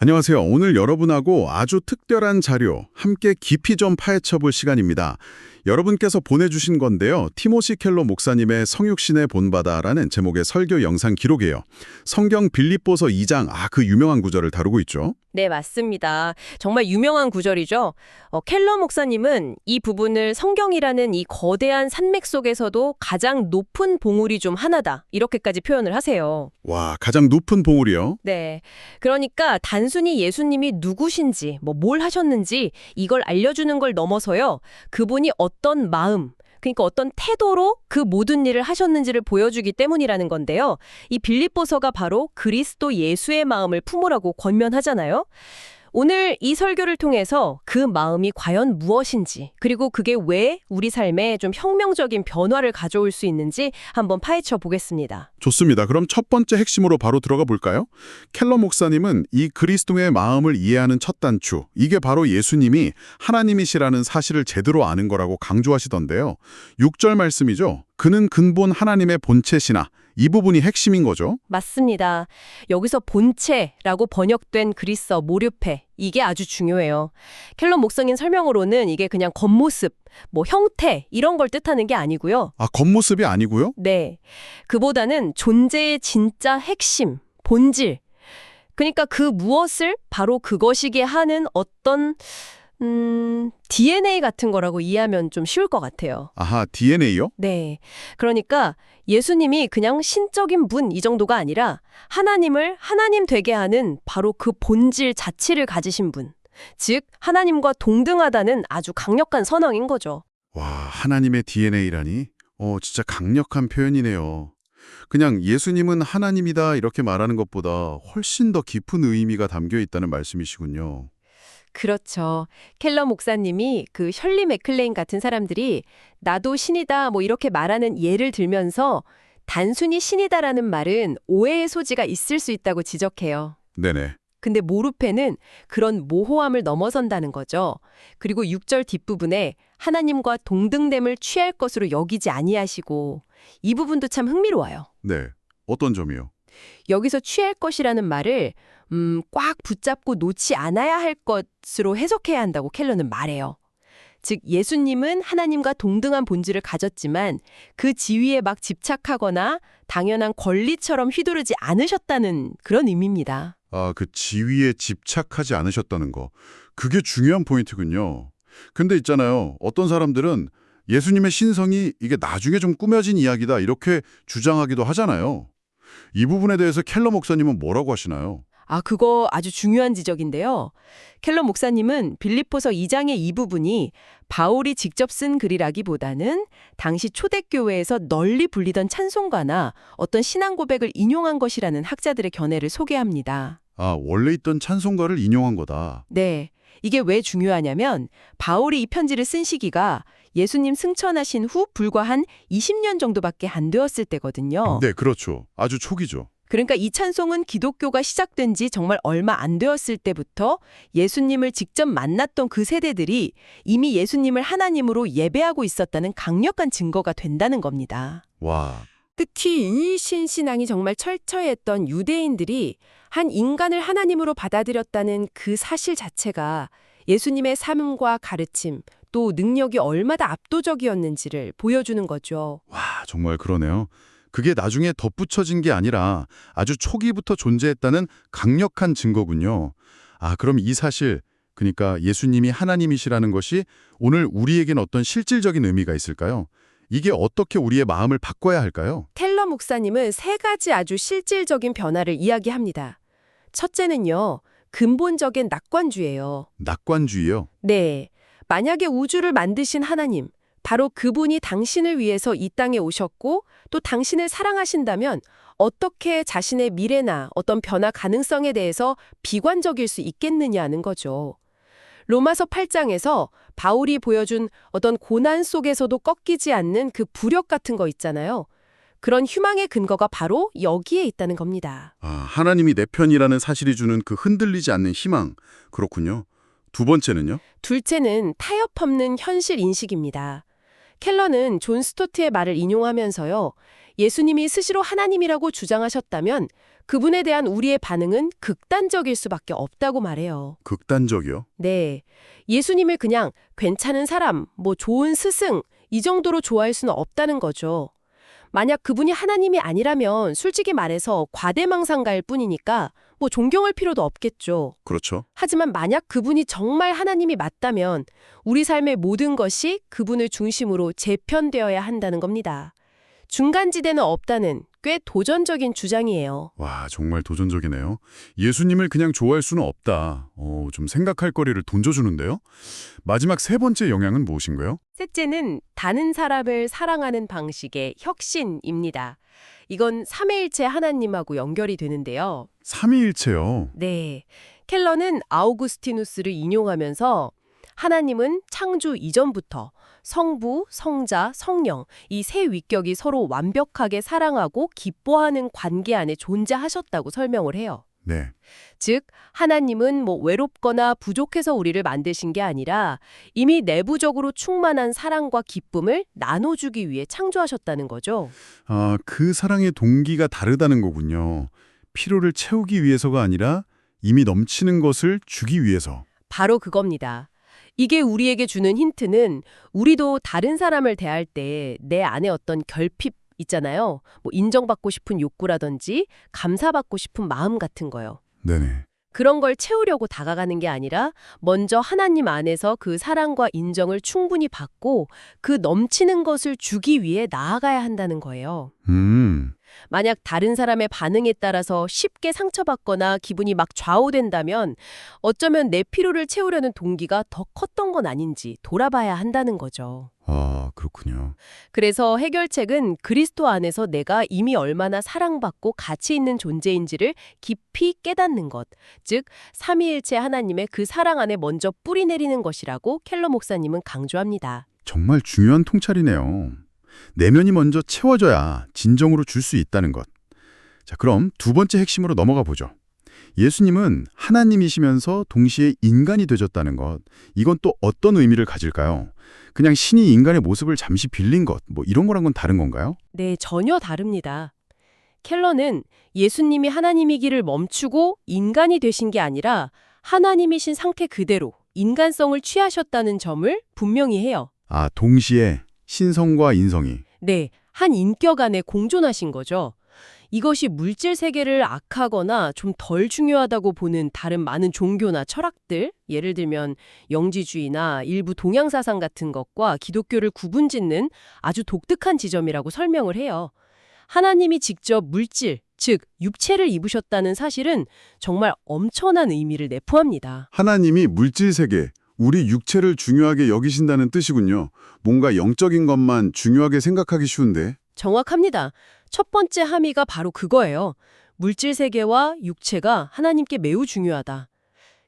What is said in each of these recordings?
안녕하세요. 오늘 여러분하고 아주 특별한 자료 함께 깊이 좀 파헤쳐 볼 시간입니다. 여러분께서 보내주신 건데요. 티모시 켈러 목사님의 성육신의 본바다라는 제목의 설교 영상 기록이에요. 성경 빌립보서 2장, 그 유명한 구절을 다루고 있죠. 네, 맞습니다. 정말 유명한 구절이죠. 켈러 목사님은 이 부분을 성경이라는 이 거대한 산맥 속에서도 가장 높은 봉우리 중 하나다. 이렇게까지 표현을 하세요. 와, 가장 높은 봉우리요? 네. 그러니까 단순히 예수님이 누구신지, 뭘 하셨는지 이걸 알려주는 걸 넘어서요. 그분이 어떤 마음, 그러니까 어떤 태도로 그 모든 일을 하셨는지를 보여주기 때문이라는 건데요. 이 빌립보서가 바로 그리스도 예수의 마음을 품으라고 권면하잖아요. 오늘 이 설교를 통해서 그 마음이 과연 무엇인지, 그리고 그게 왜 우리 삶에 좀 혁명적인 변화를 가져올 수 있는지 한번 파헤쳐 보겠습니다. 좋습니다. 그럼 첫 번째 핵심으로 바로 들어가 볼까요? 켈러 목사님은 이 그리스도의 마음을 이해하는 첫 단추, 이게 바로 예수님이 하나님이시라는 사실을 제대로 아는 거라고 강조하시던데요. 6절 말씀이죠. 그는 근본 하나님의 본체시나, 이 부분이 핵심인 거죠. 맞습니다. 여기서 본체라고 번역된 그리스어 모류페, 이게 아주 중요해요. 켈러 목사님 설명으로는 이게 그냥 겉모습, 형태 이런 걸 뜻하는 게 아니고요. 겉모습이 아니고요? 네. 그보다는 존재의 진짜 핵심, 본질. 그러니까 그 무엇을 바로 그것이게 하는 어떤 DNA 같은 거라고 이해하면 좀 쉬울 것 같아요. DNA요? 네. 그러니까 예수님이 그냥 신적인 분 이 정도가 아니라 하나님을 하나님 되게 하는 바로 그 본질 자체를 가지신 분. 즉, 하나님과 동등하다는 아주 강력한 선언인 거죠. 와, 하나님의 DNA라니? 진짜 강력한 표현이네요. 그냥 예수님은 하나님이다 이렇게 말하는 것보다 훨씬 더 깊은 의미가 담겨 있다는 말씀이시군요. 그렇죠. 켈러 목사님이 그 셜리 맥클레인 같은 사람들이 나도 신이다 이렇게 말하는 예를 들면서 단순히 신이다라는 말은 오해의 소지가 있을 수 있다고 지적해요. 네네. 근데 모르페는 그런 모호함을 넘어선다는 거죠. 그리고 6절 뒷부분에 하나님과 동등됨을 취할 것으로 여기지 아니하시고, 이 부분도 참 흥미로워요. 네. 어떤 점이요? 여기서 취할 것이라는 말을 꽉 붙잡고 놓지 않아야 할 것으로 해석해야 한다고 켈러는 말해요. 즉 예수님은 하나님과 동등한 본질을 가졌지만 그 지위에 막 집착하거나 당연한 권리처럼 휘두르지 않으셨다는 그런 의미입니다. 그 지위에 집착하지 않으셨다는 거. 그게 중요한 포인트군요. 근데 있잖아요. 어떤 사람들은 예수님의 신성이 이게 나중에 좀 꾸며진 이야기다 이렇게 주장하기도 하잖아요. 이 부분에 대해서 켈러 목사님은 뭐라고 하시나요? 그거 아주 중요한 지적인데요. 켈러 목사님은 빌립보서 2장의 이 부분이 바울이 직접 쓴 글이라기보다는 당시 초대교회에서 널리 불리던 찬송가나 어떤 신앙 고백을 인용한 것이라는 학자들의 견해를 소개합니다. 원래 있던 찬송가를 인용한 거다. 네. 이게 왜 중요하냐면 바울이 이 편지를 쓴 시기가 예수님 승천하신 후 불과 한 20년 정도밖에 안 되었을 때거든요. 네, 그렇죠. 아주 초기죠. 그러니까 이 찬송은 기독교가 시작된 지 정말 얼마 안 되었을 때부터 예수님을 직접 만났던 그 세대들이 이미 예수님을 하나님으로 예배하고 있었다는 강력한 증거가 된다는 겁니다. 와. 특히 이 신신앙이 정말 철저했던 유대인들이 한 인간을 하나님으로 받아들였다는 그 사실 자체가 예수님의 삶과 가르침, 또 능력이 얼마나 압도적이었는지를 보여주는 거죠. 와, 정말 그러네요. 그게 나중에 덧붙여진 게 아니라 아주 초기부터 존재했다는 강력한 증거군요. 그럼 이 사실, 그러니까 예수님이 하나님이시라는 것이 오늘 우리에겐 어떤 실질적인 의미가 있을까요? 이게 어떻게 우리의 마음을 바꿔야 할까요? 켈러 목사님은 세 가지 아주 실질적인 변화를 이야기합니다. 첫째는요, 근본적인 낙관주의예요. 낙관주의요? 네, 만약에 우주를 만드신 하나님, 바로 그분이 당신을 위해서 이 땅에 오셨고 또 당신을 사랑하신다면 어떻게 자신의 미래나 어떤 변화 가능성에 대해서 비관적일 수 있겠느냐는 거죠. 로마서 8장에서 바울이 보여준 어떤 고난 속에서도 꺾이지 않는 그 부력 같은 거 있잖아요. 그런 희망의 근거가 바로 여기에 있다는 겁니다. 하나님이 내 편이라는 사실이 주는 그 흔들리지 않는 희망. 그렇군요. 두 번째는요? 둘째는 타협 없는 현실 인식입니다. 켈러는 존 스토트의 말을 인용하면서요. 예수님이 스스로 하나님이라고 주장하셨다면 그분에 대한 우리의 반응은 극단적일 수밖에 없다고 말해요. 극단적이요? 네. 예수님을 그냥 괜찮은 사람, 뭐 좋은 스승, 이 정도로 좋아할 수는 없다는 거죠. 만약 그분이 하나님이 아니라면 솔직히 말해서 과대망상가일 뿐이니까 뭐 존경할 필요도 없겠죠. 그렇죠. 하지만 만약 그분이 정말 하나님이 맞다면 우리 삶의 모든 것이 그분을 중심으로 재편되어야 한다는 겁니다. 중간지대는 없다는 꽤 도전적인 주장이에요. 와, 정말 도전적이네요. 예수님을 그냥 좋아할 수는 없다. 좀 생각할 거리를 던져주는데요. 마지막 세 번째 영향은 무엇인가요? 셋째는 다른 사람을 사랑하는 방식의 혁신입니다. 이건 삼위일체 하나님하고 연결이 되는데요. 삼위일체요. 네. 켈러는 아우구스티누스를 인용하면서 하나님은 창조 이전부터 성부, 성자, 성령 이 세 위격이 서로 완벽하게 사랑하고 기뻐하는 관계 안에 존재하셨다고 설명을 해요. 네. 즉 하나님은 뭐 외롭거나 부족해서 우리를 만드신 게 아니라 이미 내부적으로 충만한 사랑과 기쁨을 나눠주기 위해 창조하셨다는 거죠. 아, 그 사랑의 동기가 다르다는 거군요. 필요를 채우기 위해서가 아니라 이미 넘치는 것을 주기 위해서. 바로 그겁니다. 이게 우리에게 주는 힌트는 우리도 다른 사람을 대할 때 내 안에 어떤 결핍 있잖아요. 뭐 인정받고 싶은 욕구라든지 감사받고 싶은 마음 같은 거요. 네네. 그런 걸 채우려고 다가가는 게 아니라 먼저 하나님 안에서 그 사랑과 인정을 충분히 받고 그 넘치는 것을 주기 위해 나아가야 한다는 거예요. 만약 다른 사람의 반응에 따라서 쉽게 상처받거나 기분이 막 좌우된다면 어쩌면 내 필요를 채우려는 동기가 더 컸던 건 아닌지 돌아봐야 한다는 거죠. 아, 그렇군요. 그래서 해결책은 그리스도 안에서 내가 이미 얼마나 사랑받고 가치 있는 존재인지를 깊이 깨닫는 것, 즉 삼위일체 하나님의 그 사랑 안에 먼저 뿌리 내리는 것이라고 켈러 목사님은 강조합니다. 정말 중요한 통찰이네요. 내면이 먼저 채워져야 진정으로 줄 수 있다는 것. 자, 그럼 두 번째 핵심으로 넘어가 보죠. 예수님은 하나님이시면서 동시에 인간이 되셨다는 것. 이건 또 어떤 의미를 가질까요? 그냥 신이 인간의 모습을 잠시 빌린 것, 뭐 이런 거랑은 다른 건가요? 네, 전혀 다릅니다. 켈러는 예수님이 하나님이기를 멈추고 인간이 되신 게 아니라 하나님이신 상태 그대로 인간성을 취하셨다는 점을 분명히 해요. 아, 동시에 신성과 인성이. 네, 한 인격 안에 공존하신 거죠. 이것이 물질 세계를 악하거나 좀 덜 중요하다고 보는 다른 많은 종교나 철학들, 예를 들면 영지주의나 일부 동양 사상 같은 것과 기독교를 구분짓는 아주 독특한 지점이라고 설명을 해요. 하나님이 직접 물질, 즉 육체를 입으셨다는 사실은 정말 엄청난 의미를 내포합니다. 하나님이 물질 세계, 우리 육체를 중요하게 여기신다는 뜻이군요. 뭔가 영적인 것만 중요하게 생각하기 쉬운데. 정확합니다. 첫 번째 함의가 바로 그거예요. 물질 세계와 육체가 하나님께 매우 중요하다.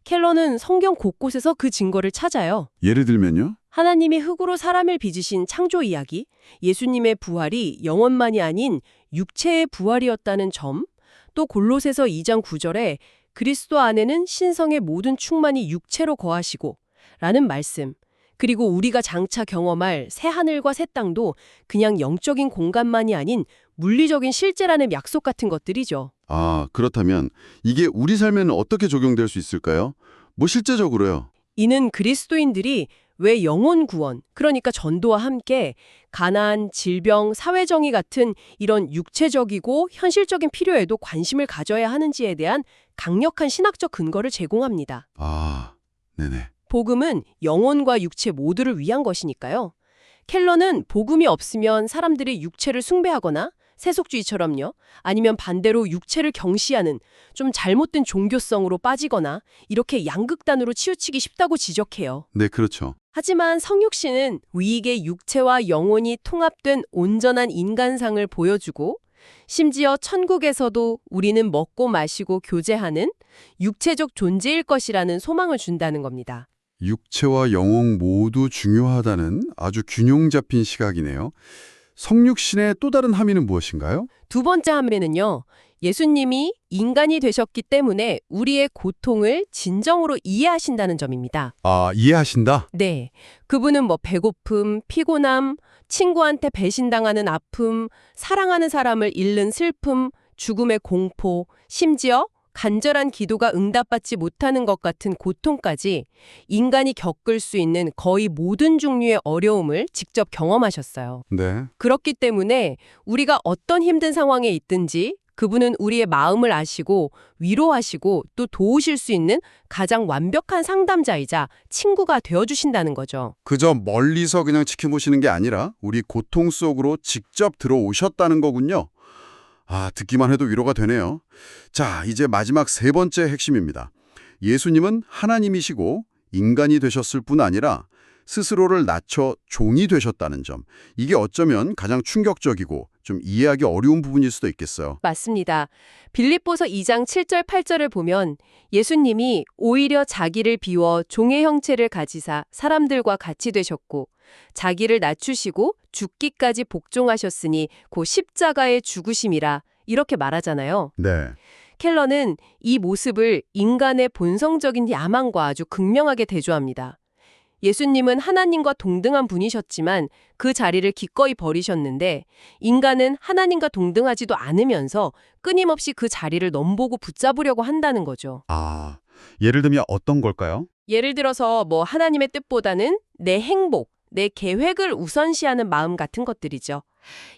켈러는 성경 곳곳에서 그 증거를 찾아요. 예를 들면요? 하나님이 흙으로 사람을 빚으신 창조 이야기, 예수님의 부활이 영혼만이 아닌 육체의 부활이었다는 점, 또 골로새서 2장 9절에 그리스도 안에는 신성의 모든 충만이 육체로 거하시고 라는 말씀, 그리고 우리가 장차 경험할 새 하늘과 새 땅도 그냥 영적인 공간만이 아닌 물리적인 실제라는 약속 같은 것들이죠. 아, 그렇다면 이게 우리 삶에는 어떻게 적용될 수 있을까요? 뭐 실제적으로요. 이는 그리스도인들이 왜 영혼 구원, 그러니까 전도와 함께 가난, 질병, 사회정의 같은 이런 육체적이고 현실적인 필요에도 관심을 가져야 하는지에 대한 강력한 신학적 근거를 제공합니다. 아, 네네. 복음은 영혼과 육체 모두를 위한 것이니까요. 켈러는 복음이 없으면 사람들이 육체를 숭배하거나 세속주의처럼요. 아니면 반대로 육체를 경시하는 좀 잘못된 종교성으로 빠지거나 이렇게 양극단으로 치우치기 쉽다고 지적해요. 네, 그렇죠. 하지만 성육신은 우리에게 육체와 영혼이 통합된 온전한 인간상을 보여주고 심지어 천국에서도 우리는 먹고 마시고 교제하는 육체적 존재일 것이라는 소망을 준다는 겁니다. 육체와 영혼 모두 중요하다는 아주 균형 잡힌 시각이네요. 성육신의 또 다른 함의는 무엇인가요? 두 번째 함의는요. 예수님이 인간이 되셨기 때문에 우리의 고통을 진정으로 이해하신다는 점입니다. 아, 이해하신다? 네. 그분은 뭐 배고픔, 피곤함, 친구한테 배신당하는 아픔, 사랑하는 사람을 잃는 슬픔, 죽음의 공포, 심지어 간절한 기도가 응답받지 못하는 것 같은 고통까지 인간이 겪을 수 있는 거의 모든 종류의 어려움을 직접 경험하셨어요. 네. 그렇기 때문에 우리가 어떤 힘든 상황에 있든지 그분은 우리의 마음을 아시고 위로하시고 또 도우실 수 있는 가장 완벽한 상담자이자 친구가 되어주신다는 거죠. 그저 멀리서 그냥 지켜보시는 게 아니라 우리 고통 속으로 직접 들어오셨다는 거군요. 아, 듣기만 해도 위로가 되네요. 자, 이제 마지막 세 번째 핵심입니다. 예수님은 하나님이시고 인간이 되셨을 뿐 아니라 스스로를 낮춰 종이 되셨다는 점. 이게 어쩌면 가장 충격적이고 좀 이해하기 어려운 부분일 수도 있겠어요. 맞습니다. 빌립보서 2장 7절 8절을 보면 예수님이 오히려 자기를 비워 종의 형체를 가지사 사람들과 같이 되셨고 자기를 낮추시고 죽기까지 복종하셨으니 곧 십자가의 죽으심이라 이렇게 말하잖아요. 네. 켈러는 이 모습을 인간의 본성적인 야망과 아주 극명하게 대조합니다. 예수님은 하나님과 동등한 분이셨지만 그 자리를 기꺼이 버리셨는데 인간은 하나님과 동등하지도 않으면서 끊임없이 그 자리를 넘보고 붙잡으려고 한다는 거죠. 아, 예를 들면 어떤 걸까요? 예를 들어서 하나님의 뜻보다는 내 행복, 내 계획을 우선시하는 마음 같은 것들이죠.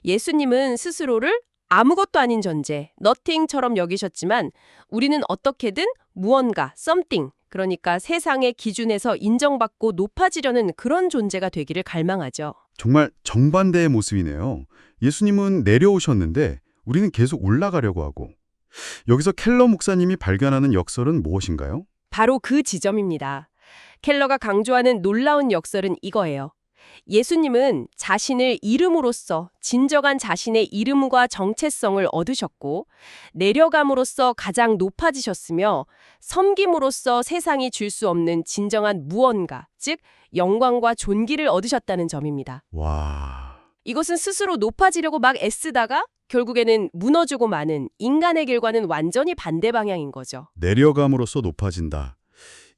예수님은 스스로를 아무것도 아닌 존재, nothing처럼 여기셨지만 우리는 어떻게든 무언가, something, 그러니까 세상의 기준에서 인정받고 높아지려는 그런 존재가 되기를 갈망하죠. 정말 정반대의 모습이네요. 예수님은 내려오셨는데 우리는 계속 올라가려고 하고. 여기서 켈러 목사님이 발견하는 역설은 무엇인가요? 바로 그 지점입니다. 켈러가 강조하는 놀라운 역설은 이거예요. 예수님은 자신을 이름으로써 진정한 자신의 이름과 정체성을 얻으셨고 내려감으로써 가장 높아지셨으며 섬김으로써 세상이 줄 수 없는 진정한 무언가, 즉 영광과 존귀를 얻으셨다는 점입니다. 와, 이것은 스스로 높아지려고 막 애쓰다가 결국에는 무너지고 마는 인간의 길과는 완전히 반대 방향인 거죠. 내려감으로써 높아진다.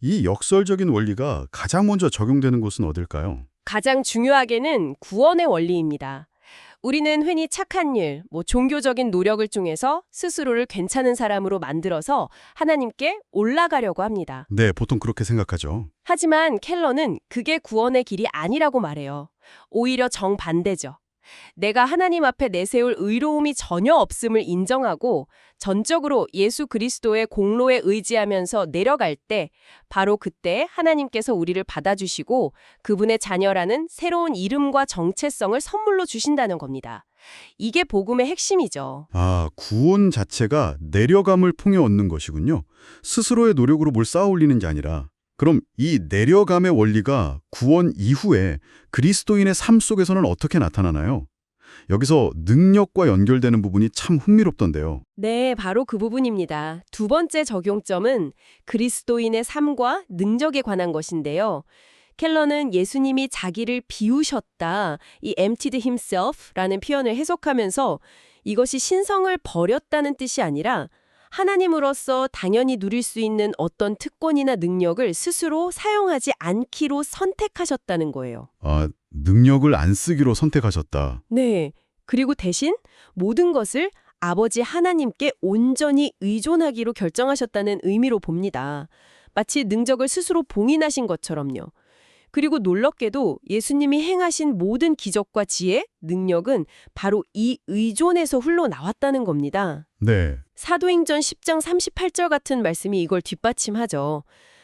이 역설적인 원리가 가장 먼저 적용되는 곳은 어딜까요? 가장 중요하게는 구원의 원리입니다. 우리는 흔히 착한 일, 종교적인 노력을 통해서 스스로를 괜찮은 사람으로 만들어서 하나님께 올라가려고 합니다. 네, 보통 그렇게 생각하죠. 하지만 켈러는 그게 구원의 길이 아니라고 말해요. 오히려 정반대죠. 내가 하나님 앞에 내세울 의로움이 전혀 없음을 인정하고 전적으로 예수 그리스도의 공로에 의지하면서 내려갈 때 바로 그때 하나님께서 우리를 받아주시고 그분의 자녀라는 새로운 이름과 정체성을 선물로 주신다는 겁니다. 이게 복음의 핵심이죠. 아, 구원 자체가 내려감을 통해 얻는 것이군요. 스스로의 노력으로 뭘 쌓아 올리는 게 아니라. 그럼 이 내려감의 원리가 구원 이후에 그리스도인의 삶 속에서는 어떻게 나타나나요? 여기서 능력과 연결되는 부분이 참 흥미롭던데요. 네, 바로 그 부분입니다. 두 번째 적용점은 그리스도인의 삶과 능력에 관한 것인데요. 켈러는 예수님이 자기를 비우셨다, 이 emptied himself라는 표현을 해석하면서 이것이 신성을 버렸다는 뜻이 아니라 하나님으로서 당연히 누릴 수 있는 어떤 특권이나 능력을 스스로 사용하지 않기로 선택하셨다는 거예요. 아, 능력을 안 쓰기로 선택하셨다. 네. 그리고 대신 모든 것을 아버지 하나님께 온전히 의존하기로 결정하셨다는 의미로 봅니다. 마치 능력을 스스로 봉인하신 것처럼요. 그리고 놀랍게도 예수님이 행하신 모든 기적과 지혜, 능력은 바로 이 의존에서 흘러나왔다는 겁니다. 네. 사도행전 10장 38절 같은 말씀이 이걸 뒷받침하죠.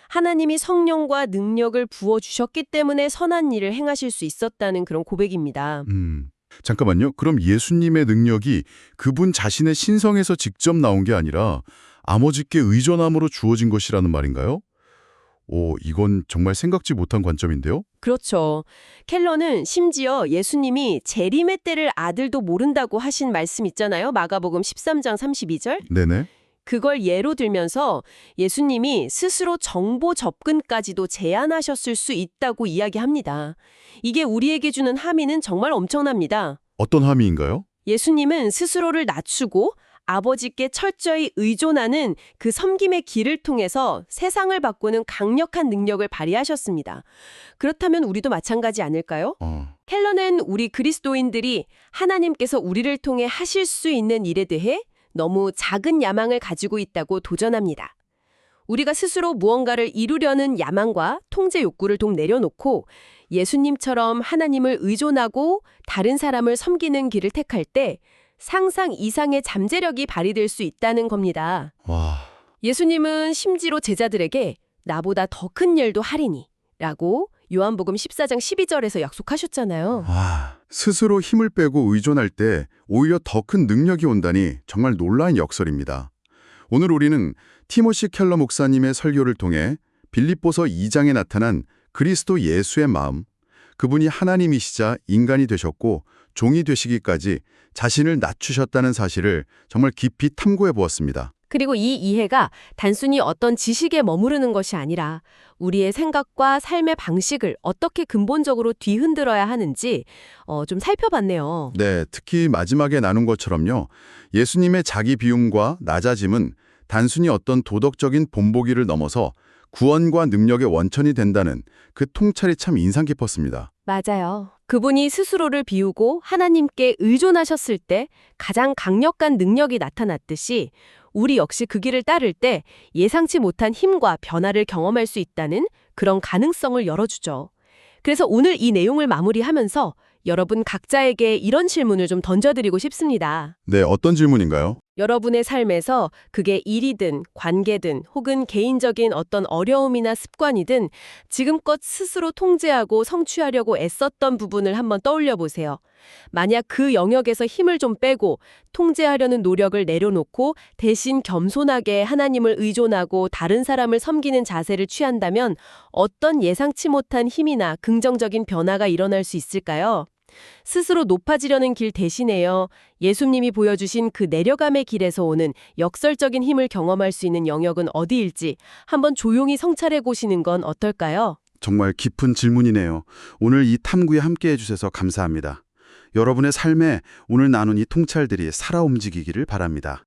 하나님이 성령과 능력을 부어주셨기 때문에 선한 일을 행하실 수 있었다는 그런 고백입니다. 잠깐만요. 그럼 예수님의 능력이 그분 자신의 신성에서 직접 나온 게 아니라 아버지께 의존함으로 주어진 것이라는 말인가요? 오, 이건 정말 생각지 못한 관점인데요? 그렇죠. 켈러는 심지어 예수님이 재림의 때를 아들도 모른다고 하신 말씀 있잖아요. 마가복음 13장 32절. 네네. 그걸 예로 들면서 예수님이 스스로 정보 접근까지도 제한하셨을 수 있다고 이야기합니다. 이게 우리에게 주는 함의는 정말 엄청납니다. 어떤 함의인가요? 예수님은 스스로를 낮추고 아버지께 철저히 의존하는 그 섬김의 길을 통해서 세상을 바꾸는 강력한 능력을 발휘하셨습니다. 그렇다면 우리도 마찬가지 아닐까요? 켈러는 우리 그리스도인들이 하나님께서 우리를 통해 하실 수 있는 일에 대해 너무 작은 야망을 가지고 있다고 도전합니다. 우리가 스스로 무언가를 이루려는 야망과 통제 욕구를 동 내려놓고 예수님처럼 하나님을 의존하고 다른 사람을 섬기는 길을 택할 때 상상 이상의 잠재력이 발휘될 수 있다는 겁니다. 와, 예수님은 심지어 제자들에게 나보다 더 큰 일도 하리니 라고 요한복음 14장 12절에서 약속하셨잖아요. 스스로 힘을 빼고 의존할 때 오히려 더 큰 능력이 온다니 정말 놀라운 역설입니다. 오늘 우리는 티모시 켈러 목사님의 설교를 통해 빌립보서 2장에 나타난 그리스도 예수의 마음, 그분이 하나님이시자 인간이 되셨고 종이 되시기까지 자신을 낮추셨다는 사실을 정말 깊이 탐구해 보았습니다. 그리고 이 이해가 단순히 어떤 지식에 머무르는 것이 아니라 우리의 생각과 삶의 방식을 어떻게 근본적으로 뒤흔들어야 하는지 좀 살펴봤네요. 네, 특히 마지막에 나눈 것처럼요. 예수님의 자기 비움과 낮아짐은 단순히 어떤 도덕적인 본보기를 넘어서 구원과 능력의 원천이 된다는 그 통찰이 참 인상 깊었습니다. 맞아요. 그분이 스스로를 비우고 하나님께 의존하셨을 때 가장 강력한 능력이 나타났듯이 우리 역시 그 길을 따를 때 예상치 못한 힘과 변화를 경험할 수 있다는 그런 가능성을 열어주죠. 그래서 오늘 이 내용을 마무리하면서 여러분 각자에게 이런 질문을 좀 던져드리고 싶습니다. 네, 어떤 질문인가요? 여러분의 삶에서 그게 일이든 관계든 혹은 개인적인 어떤 어려움이나 습관이든 지금껏 스스로 통제하고 성취하려고 애썼던 부분을 한번 떠올려 보세요. 만약 그 영역에서 힘을 좀 빼고 통제하려는 노력을 내려놓고 대신 겸손하게 하나님을 의존하고 다른 사람을 섬기는 자세를 취한다면 어떤 예상치 못한 힘이나 긍정적인 변화가 일어날 수 있을까요? 스스로 높아지려는 길 대신에요. 예수님이 보여주신 그 내려감의 길에서 오는 역설적인 힘을 경험할 수 있는 영역은 어디일지 한번 조용히 성찰해 보시는 건 어떨까요? 정말 깊은 질문이네요. 오늘 이 탐구에 함께해 주셔서 감사합니다. 여러분의 삶에 오늘 나눈 이 통찰들이 살아 움직이기를 바랍니다.